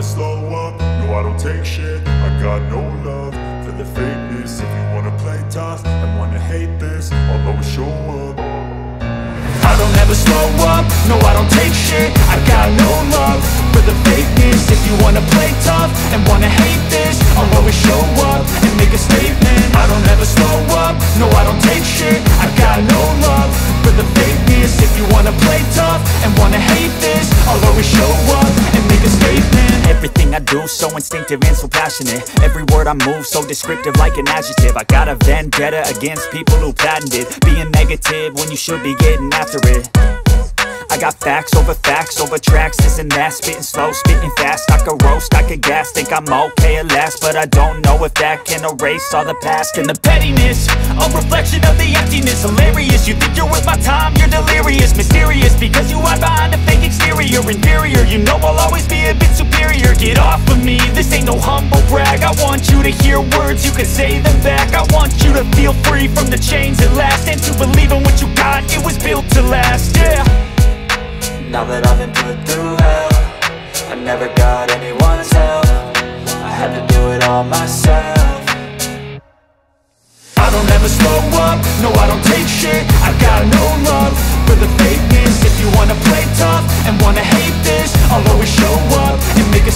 never slow up, no I don't take shit. I got no love for the fakeness. If you wanna play tough and wanna hate this, I'll always show up. I don't ever slow up, no I don't take shit. I got no love for the fakeness. If you wanna play tough and wanna hate this, I'll always show up and make a statement. I don't ever slow up, no I don't take shit. I got no love for the fakeness. If you wanna play tough and wanna hate this, I'll always show up and make a statement. Everything I do so instinctive and so passionate. Every word I move so descriptive like an adjective. I got a vendetta against people who patented being negative when you should be getting after it. I got facts over tracks, this and that. Spitting slow, spitting fast. I could roast, I could gas. Think I'm okay at last, but I don't know if that can erase all the past. And the pettiness, a reflection of the emptiness. Hilarious, you think you're worth my time, you're delirious. Mysterious, because you hide behind a fake exterior. Inferior, you know I'll always be a bit superior. Get off of me, this ain't no humble brag. I want you to hear words, you can say them back. I want you to feel free from the chains at last, and to believe in what you got, it was built to last, yeah. Now that I've been put through hell, I never got anyone's help. I had to do it all myself.